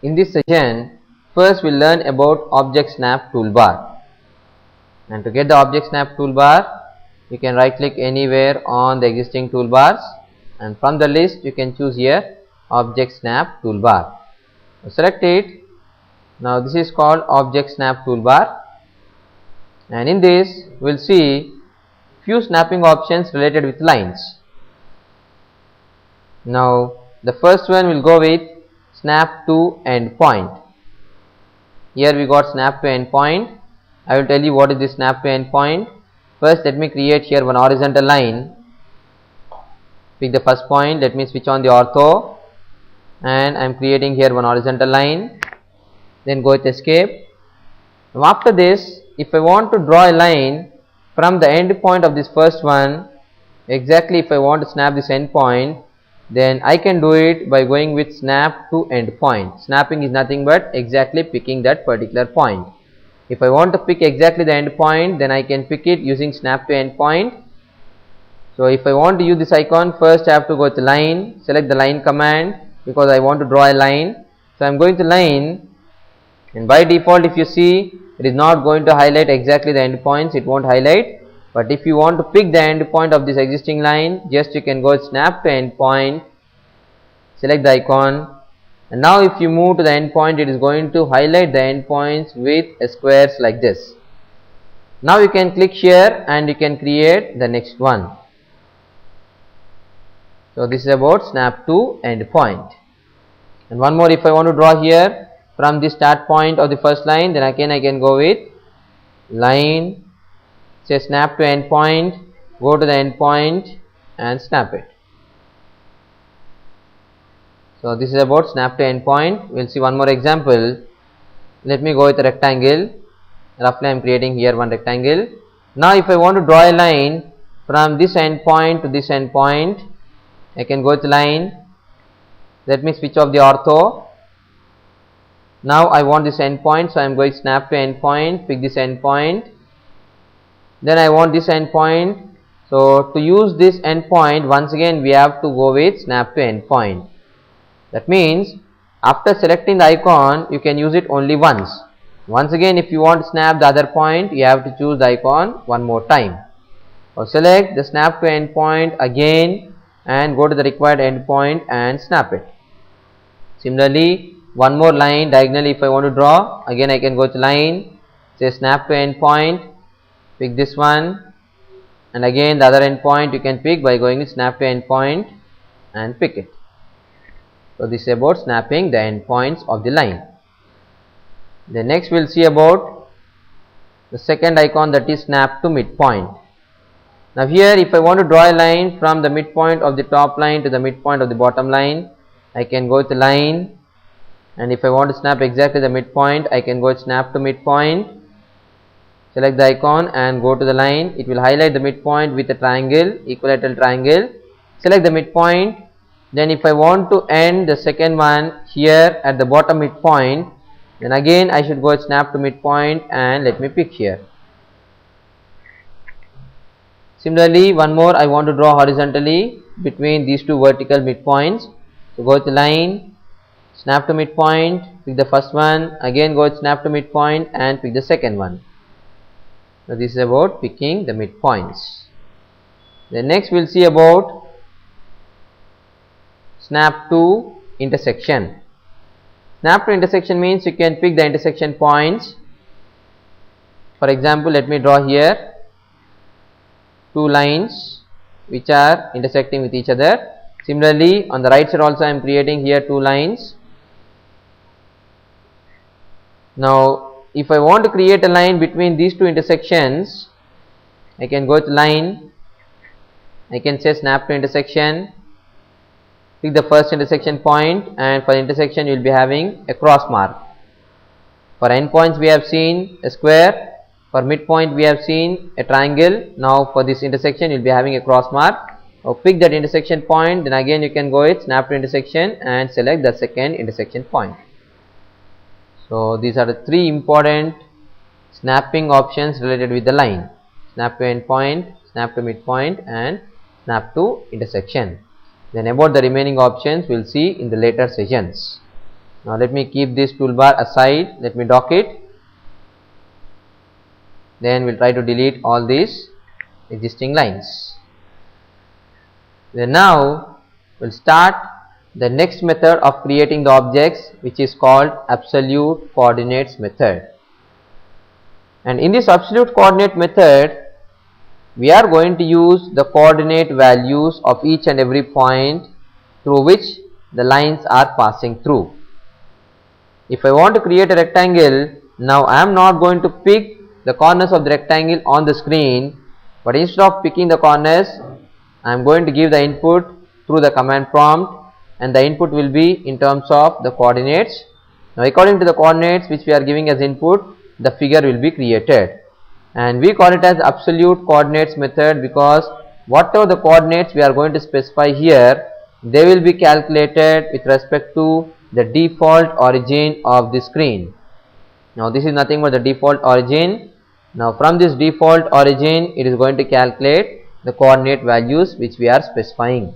In this session, first we'll learn about Object Snap toolbar. And to get the Object Snap toolbar, you can right click anywhere on the existing toolbars, and from the list you can choose here Object Snap toolbar. Select it. Now this is called Object Snap toolbar, and in this we'll see few snapping options related with lines. Now the first one will go with snap to endpoint. Here we got snap to endpoint. I will tell you what is this snap to endpoint. First let me create here one horizontal line. Pick the first point. Let me switch on the ortho, and I am creating here one horizontal line. Then go with escape. Now after this, if I want to draw a line from the end point of this first one, exactly if I want to snap this end point, then I can do it by going with snap to end point. Snapping is nothing but exactly picking that particular point. If I want to pick exactly the end point, then I can pick it using snap to end point. So if I want to use this icon, first I have to go to line, select the line command because I want to draw a line. So I am going to line, and by default if you see, it is not going to highlight exactly the end points, it won't highlight. But if you want to pick the end point of this existing line, just you can go snap to end point, select the icon, and now if you move to the end point, it is going to highlight the end points with squares like this. Now you can click here and you can create the next one. So this is about snap to end point. And one more, if I want to draw here from the start point of the first line, then again I can go with line, say snap to end point, go to the end point and snap it. So this is about snap to end point. We'll see one more example. Let me go with a rectangle. Roughly I am creating here one rectangle. Now if I want to draw a line from this end point to this end point, I can go with line. Let me switch off the ortho. Now I want this end point, so I am going snap to end point, pick this end point. Then I want this end point. So to use this end point, once again we have to go with snap to end point. That means after selecting the icon, you can use it only once. Once again, if you want to snap the other point, you have to choose the icon one more time. Or select the snap to end point again and go to the required end point and snap it. Similarly, one more line diagonally if I want to draw, again I can go to line, say snap to end point, pick this one, and again the other end point you can pick by going to snap to end point and pick it. So this is about snapping the end points of the line. Then next we will see about the second icon, that is snap to midpoint. Now here if I want to draw a line from the midpoint of the top line to the midpoint of the bottom line, I can go to line, and if I want to snap exactly the midpoint, I can go snap to midpoint, select the icon and go to the line. It will highlight the midpoint with a triangle, equilateral triangle. Select the midpoint. Then if I want to end the second one here at the bottom midpoint, then again I should go snap to midpoint and let me pick here. Similarly, one more, I want to draw horizontally between these two vertical midpoints. So go to line, snap to midpoint, pick the first one, again go snap to midpoint and pick the second one. So this is about picking the midpoints. Then next we will see about snap to intersection. Snap to intersection means you can pick the intersection points. For example, let me draw here two lines which are intersecting with each other. Similarly, on the right side also I am creating here two lines. Now if I want to create a line between these two intersections, I can go to line, I can say snap to intersection, pick the first intersection point, and for the intersection you will be having a cross mark. For endpoints we have seen a square, for midpoint we have seen a triangle. Now for this intersection you will be having a cross mark. Now pick that intersection point, then again you can go with snap to intersection and select the second intersection point. So these are the three important snapping options related with the line: snap to endpoint, snap to midpoint and snap to intersection. Then about the remaining options we will see in the later sessions. Now let me keep this toolbar aside, let me dock it, then we'll try to delete all these existing lines. Then now we'll start the next method of creating the objects, which is called absolute coordinates method. And in this absolute coordinate method, we are going to use the coordinate values of each and every point through which the lines are passing through. If I want to create a rectangle, now I am not going to pick the corners of the rectangle on the screen, but instead of picking the corners, I am going to give the input through the command prompt, and the input will be in terms of the coordinates. Now according to the coordinates which we are giving as input, the figure will be created, and we call it as absolute coordinates method because whatever the coordinates we are going to specify here, they will be calculated with respect to the default origin of the screen. Now this is nothing but the default origin. Now from this default origin, it is going to calculate the coordinate values which we are specifying.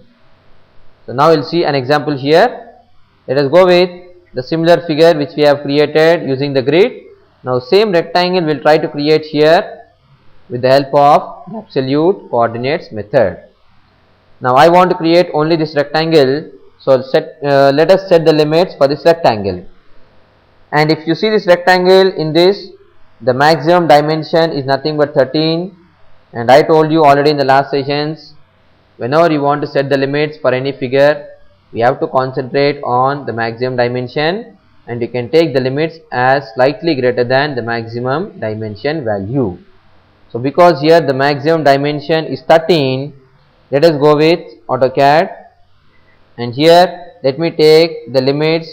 So now we'll see an example here. Let us go with the similar figure which we have created using the grid. Now same rectangle we'll try to create here with the help of the absolute coordinates method. Now I want to create only this rectangle, so let us set the limits for this rectangle. And if you see this rectangle in this, the maximum dimension is nothing but 13, and I told you already in the last sessions, whenever you want to set the limits for any figure, we have to concentrate on the maximum dimension, and you can take the limits as slightly greater than the maximum dimension value. So because here the maximum dimension is 13, let us go with AutoCAD, and here let me take the limits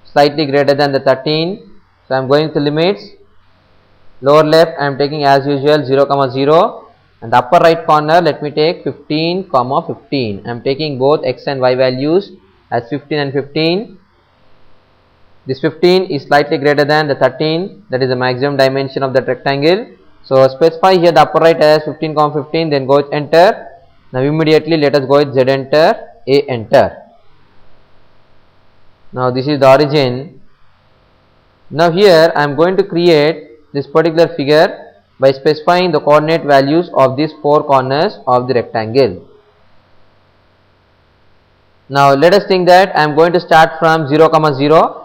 slightly greater than the 13. So I am going to limits. Lower left I am taking as usual 0, 0, and the upper right corner let me take 15, 15. I am taking both x and y values as 15 and 15. This 15 is slightly greater than the 13, that is the maximum dimension of that rectangle. So specify here the upper right as 15, 15, then go with enter. Now immediately let us go with Z enter, A enter. Now this is the origin. Now here I am going to create this particular figure by specifying the coordinate values of these four corners of the rectangle. Now let us think that I am going to start from 0, 0.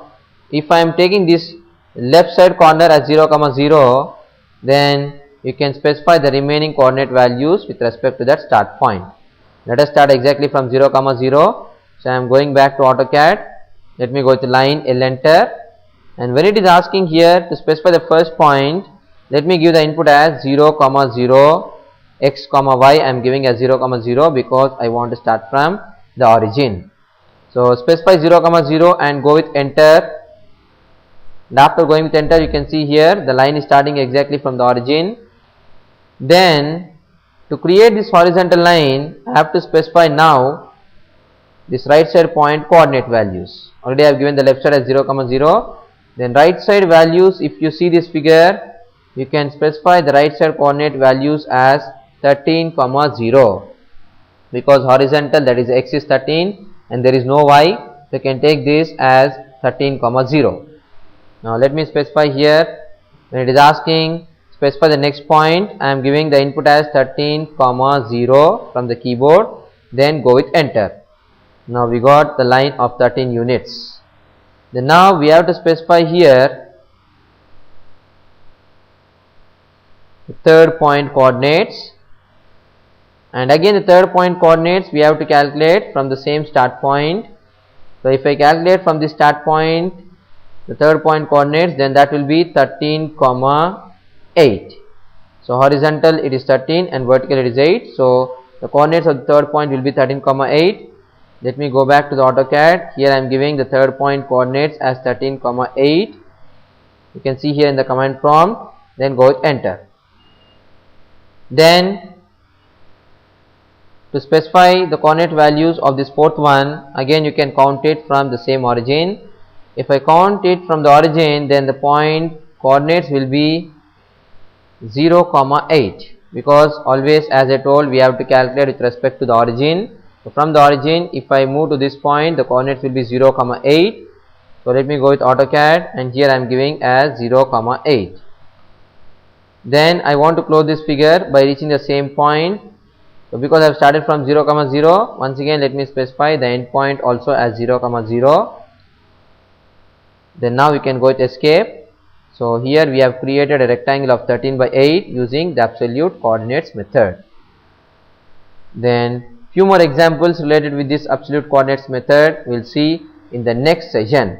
If I am taking this left side corner as 0, 0, then you can specify the remaining coordinate values with respect to that start point. Let us start exactly from 0, 0. So I am going back to AutoCAD. Let me go to line L enter, and when it is asking here to specify the first point, let me give the input as 0, 0, x, y. I am giving as 0, 0 because I want to start from the origin. So specify 0, 0 and go with enter. And after going with enter, you can see here the line is starting exactly from the origin. Then to create this horizontal line, I have to specify now this right side point coordinate values. Already I have given the left side as 0, 0. Then right side values, if you see this figure, you can specify the right side coordinate values as 13, 0, because horizontal, that is x is 13 and there is no y, so you can take this as 13, 0. Now let me specify here, when it is asking specify the next point, I am giving the input as 13, 0 from the keyboard, then go with enter. Now we got the line of 13 units. Then now we have to specify here the third point coordinates, and again the third point coordinates we have to calculate from the same start point. So if I calculate from this start point the third point coordinates, then that will be 13, 8. So horizontal it is 13 and vertical it is 8. So the coordinates of the third point will be 13, 8. Let me go back to the AutoCAD. Here I am giving the third point coordinates as 13, 8. You can see here in the command prompt, then go with enter. Then to specify the coordinate values of this fourth one, again you can count it from the same origin. If I count it from the origin, then the point coordinates will be 0, 8, because always, as I told, we have to calculate with respect to the origin. So from the origin, if I move to this point, the coordinates will be 0, 8. So let me go with AutoCAD, and here I am giving as 0, 8. Then I want to close this figure by reaching the same point. So because I have started from 0, 0, once again let me specify the end point also as 0, 0. Then now we can go with escape. So here we have created a rectangle of 13 by 8 using the absolute coordinates method. Then few more examples related with this absolute coordinates method we will see in the next session.